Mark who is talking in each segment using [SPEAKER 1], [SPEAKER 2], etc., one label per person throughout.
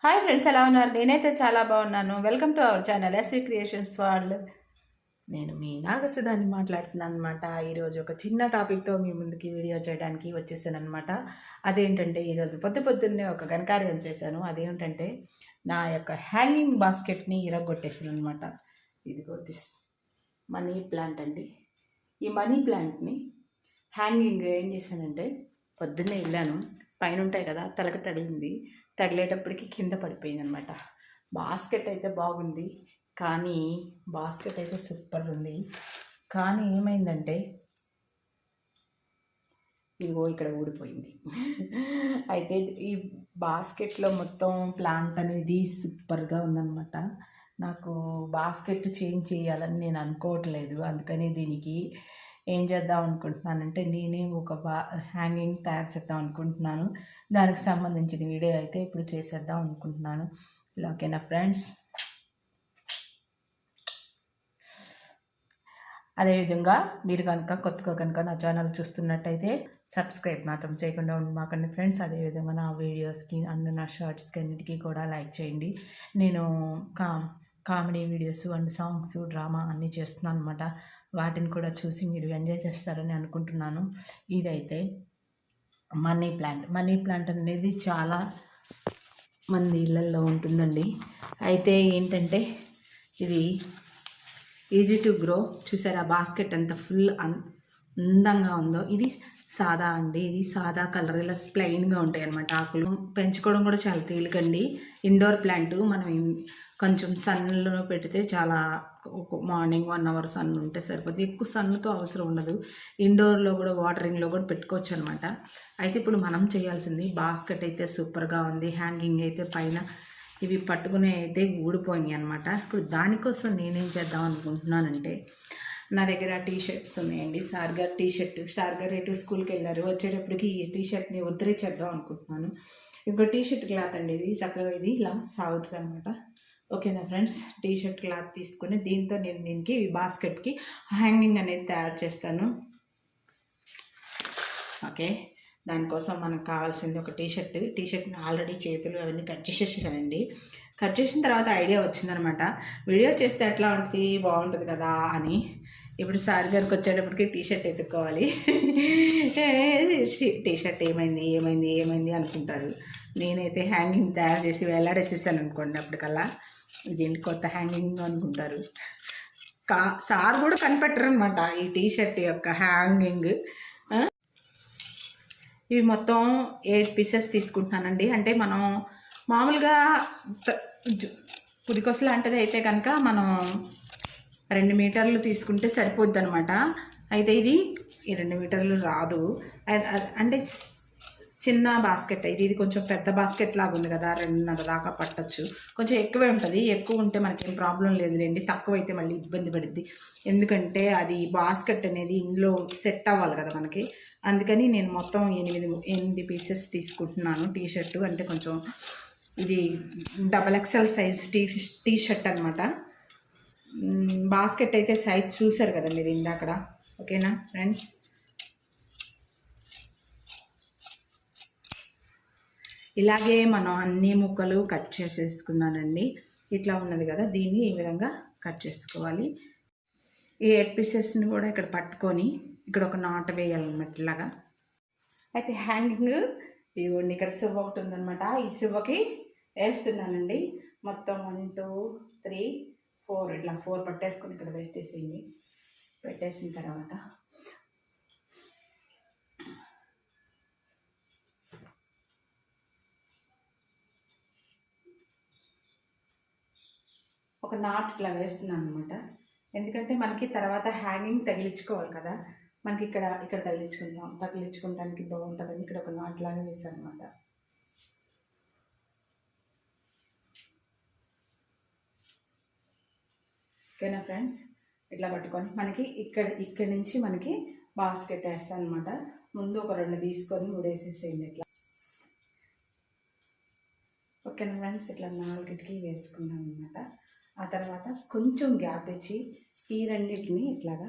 [SPEAKER 1] Hi friends, ఎలా ఉన్నారు? నేనైతే చాలా బాగున్నాను. Welcome to our channel SV Creations World. నేను మీ నాగసుధాన్ని మాట్లాడుతున్నాను అనమాట. ఈరోజు ఒక చిన్న టాపిక్తో మీ ముందుకి వీడియో చేయడానికి వచ్చేసాను అనమాట. అదేంటంటే ఈరోజు పొద్దున్నే ఒక ఘనకార్యం చేశాను. అదేంటంటే నా యొక్క హ్యాంగింగ్ బాస్కెట్ని ఇరగొట్టేసాను అనమాట. ఇదిగో దిస్ మనీ ప్లాంట్ అండి. ఈ మనీ ప్లాంట్ని హ్యాంగింగ్ ఏం చేశానంటే పొద్దున్నే వెళ్ళాను, పైన ఉంటాయి కదా, తలకి తగిలింది. తగిలేటప్పటికి కింద పడిపోయింది అనమాట. బాస్కెట్ అయితే బాగుంది, కానీ బాస్కెట్ అయితే సూపర్ ఉంది. కానీ ఏమైందంటే ఇదిగో ఇక్కడ ఊడిపోయింది. అయితే ఈ బాస్కెట్లో మొత్తం ప్లాంట్ అనేది సూపర్గా ఉందన్నమాట. నాకు బాస్కెట్ చేంజ్ చేయాలని నేను అనుకోవట్లేదు. అందుకని దీనికి ఏం చేద్దాం అనుకుంటున్నానంటే నేనే ఒక హ్యాంగింగ్ తయారు చేద్దాం అనుకుంటున్నాను. దానికి సంబంధించిన వీడియో అయితే ఇప్పుడు చేసేద్దాం అనుకుంటున్నాను. ఇలా ఓకేనా ఫ్రెండ్స్? అదేవిధంగా మీరు కొత్తగా కనుక నా ఛానల్ చూస్తున్నట్టయితే సబ్స్క్రైబ్ మాత్రం చేయకుండా మాకండి ఫ్రెండ్స్. అదేవిధంగా నా వీడియోస్కి అండ్ నా షార్ట్స్కి అన్నిటికీ కూడా లైక్ చేయండి. నేను comedy videos and songs, drama అన్నీ చేస్తున్నాను అనమాట. వాటిని కూడా చూసి మీరు ఎంజాయ్ చేస్తారని అనుకుంటున్నాను. ఇదైతే మనీ ప్లాంట్ అనేది చాలా మంది ఇళ్ళల్లో ఉంటుందండి. అయితే ఏంటంటే ఇది ఈజీ టు గ్రో. చూసారా బాస్కెట్ ఎంత ఫుల్ అందంగా ఉందో. ఇది సాదా అండి, ఇది సాదా కలర్, ఇలా ప్లెయిన్గా ఉంటాయి అన్నమాట. ఆకులు పెంచుకోవడం కూడా చాలా తేలికండి. ఇండోర్ ప్లాంట్ మనం కొంచెం సన్లో పెడితే చాలా, మార్నింగ్ 1 hour సన్ ఉంటే సరిపోతుంది. ఎక్కువ సన్తో అవసరం ఉండదు. ఇండోర్లో కూడా వాటరింగ్లో కూడా పెట్టుకోవచ్చు అనమాట. అయితే ఇప్పుడు మనం చేయాల్సింది, బాస్కెట్ అయితే సూపర్గా ఉంది, హ్యాంగింగ్ అయితే పైన ఇవి పట్టుకునే అయితే ఊడిపోయినాయి అనమాట. ఇప్పుడు దానికోసం నేనేం చేద్దాం అనుకుంటున్నానంటే, నా దగ్గర టీషర్ట్స్ ఉన్నాయండి. సార్ గారు ఎటు స్కూల్కి వెళ్ళారు, వచ్చేటప్పటికి ఈ టీషర్ట్ని ఉద్ధరించేద్దాం అనుకుంటున్నాను. ఇంకో టీషర్ట్ క్లాత్ అండి, ఇది చక్కగా ఇది ఇలా సాగుతుంది అనమాట. ఓకేనా ఫ్రెండ్స్? టీషర్ట్ క్లాత్ తీసుకొని దీంతో నేను దీనికి బాస్కెట్కి హ్యాంగింగ్ అనేది తయారు చేస్తాను. ఓకే, దానికోసం మనకు కావాల్సింది ఒక టీషర్ట్ని ఆల్రెడీ చేతులు అవన్నీ కట్ చేసేసానండి. కట్ చేసిన తర్వాత ఐడియా వచ్చిందనమాట, వీడియో చేస్తే ఎట్లా ఉంటుంది, బాగుంటుంది కదా అని. ఇప్పుడు సార్ గారికి వచ్చేటప్పటికి టీషర్ట్ ఎత్తుక్కోవాలి. టీషర్ట్ ఏమైంది అనుకుంటారు. నేనైతే హ్యాంగింగ్ తయారు చేసి వేలాడేసేసాను అనుకోండి, అప్పటికల్లా దీనికి కొత్త హ్యాంగింగ్ అనుకుంటారు. సార్ కూడా కనిపెట్టరు అనమాట ఈ టీషర్ట్ యొక్క హ్యాంగింగ్. ఇవి మొత్తం 8 pieces తీసుకుంటున్నానండి. అంటే మనం మామూలుగా పురికొస లాంటిది అయితే కనుక మనం 2 మీటర్లు తీసుకుంటే సరిపోద్ది అనమాట. అయితే ఇది 2 మీటర్లు రాదు. అంటే చిన్న బాస్కెట్ అయితే ఇది కొంచెం పెద్ద బాస్కెట్ లాగా ఉంది కదా, 2.5 దాకా పట్టచ్చు. కొంచెం ఎక్కువే ఉంటుంది. ఎక్కువ ఉంటే మనకేం ప్రాబ్లం లేదులేండి, తక్కువైతే మళ్ళీ ఇబ్బంది పడుద్ది. ఎందుకంటే అది బాస్కెట్ అనేది ఇందులో సెట్ అవ్వాలి కదా మనకి. అందుకని నేను మొత్తం 8 pieces తీసుకుంటున్నాను. టీషర్టు అంటే కొంచెం ఇది XXL సైజ్ టీషర్ట్ అనమాట. బాస్కెట్ అయితే సైజ్ చూసారు కదా మీరు ఇందాకడ. ఓకేనా ఫ్రెండ్స్? ఇలాగే మనం అన్ని ముక్కలు కట్ చేసేసుకున్నానండి. ఇట్లా ఉన్నది కదా, దీన్ని ఈ విధంగా కట్ చేసుకోవాలి. ఈ 8 pieces కూడా ఇక్కడ పట్టుకొని ఇక్కడ ఒక నాట్ వేయాలన్నమాట ఇలాగా. అయితే హ్యాంగింగ్ ఇదిగోండి, ఇక్కడ సివ్వ ఒకటి ఉందన్నమాట. ఈ సివ్వకి వేస్తున్నానండి. మొత్తం 1 2 3 4 ఇట్లా 4 పట్టేసుకొని ఇక్కడ పెట్టేసేయండి. పెట్టేసిన తర్వాత ఒక నాట్ ఇట్లా వేస్తున్నాను అనమాట. ఎందుకంటే మనకి తర్వాత హ్యాంగింగ్ తగిలించుకోవాలి కదా, మనకి ఇక్కడ తగిలించుకోవడానికి బాగుంటుందని ఇక్కడ ఒక నాట్ లాగా వేసాను అనమాట. ఓకేనా ఫ్రెండ్స్? ఇట్లా పట్టుకొని మనకి ఇక్కడి నుంచి మనకి బాస్కెట్ వేస్తాను అనమాట. ముందు ఒక 2 తీసుకొని ఉడేసేసేయండి ఇట్లా. ఓకేనా ఫ్రెండ్స్? ఇట్లా 4కి వేసుకున్నాను అనమాట. ఆ తర్వాత కొంచెం గ్యాప్ ఇచ్చి ఈ రెండింటిని ఇట్లాగా,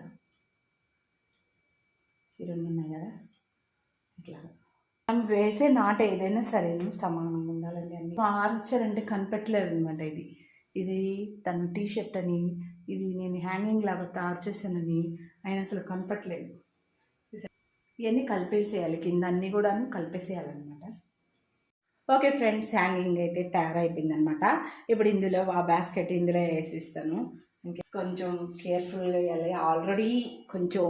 [SPEAKER 1] ఈ 2 ఉన్నాయి కదా, ఇట్లాగా మనం వేసే నాట ఏదైనా సరే సమానంగా ఉండాలండి. అన్ని ఆర్చర్ కనిపెట్టలేదు అనమాట. ఇది తన టీ షర్ట్ అని, ఇది నేను హ్యాంగింగ్ లాగా తయారు చేశానని ఆయన అసలు కనపట్లేదు. ఇవన్నీ కలిపేసేయాలి, కింద అన్నీ కూడా కలిపేసేయాలన్నమాట. ఓకే ఫ్రెండ్స్, హ్యాంగింగ్ అయితే తయారైపోయిందనమాట. ఇప్పుడు ఇందులో ఆ బాస్కెట్ ఇందులో వేసిస్తాను. కొంచెం కేర్ఫుల్గా వేయాలి. ఆల్రెడీ కొంచెం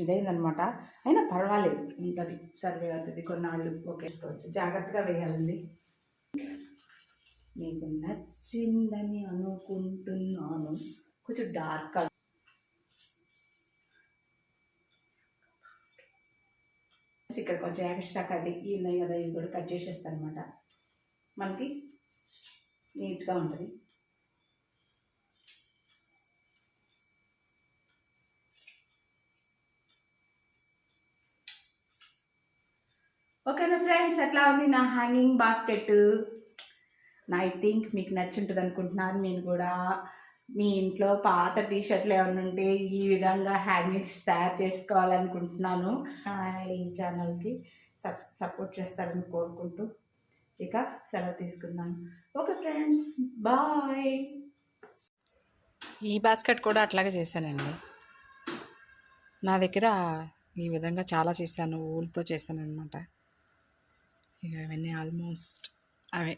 [SPEAKER 1] ఇదైందనమాట. అయినా పర్వాలేదు, ఉంటుంది, సర్వే అవుతుంది, కొన్నాళ్ళు ఒకేసుకోవచ్చు. జాగ్రత్తగా వేయాలండి. మీకు నచ్చిందని అనుకుంటున్నాను. కొంచెం డార్క్ ఇక్కడ కొంచెం ఎక్స్ట్రా కడ్డీ ఇవి ఉన్నాయి కదా, ఇవి కూడా కట్ చేసేస్తాను అనమాట. మనకి నీట్గా ఉంటుంది. ఓకేనా ఫ్రెండ్స్, ఎట్లా ఉంది నా హ్యాంగింగ్ బాస్కెట్? ఐ థింక్ మీకు నచ్చుంటుంది అనుకుంటున్నాను. నేను కూడా మీ ఇంట్లో పాత టీషర్ట్లు ఏమైనా ఉంటే ఈ విధంగా హ్యాంగింగ్స్ తయారు చేసుకోవాలనుకుంటున్నాను. ఈ ఛానల్కి సపోర్ట్ చేస్తారని కోరుకుంటూ ఇక సెలవు తీసుకున్నాను. Okay friends, bye. ఈ బాస్కెట్ కూడా అట్లాగే చేశానండి. నా దగ్గర ఈ విధంగా చాలా చేశాను, ఊళ్ళతో చేశాను అనమాట. ఇక ఇవన్నీ ఆల్మోస్ట్ అవే.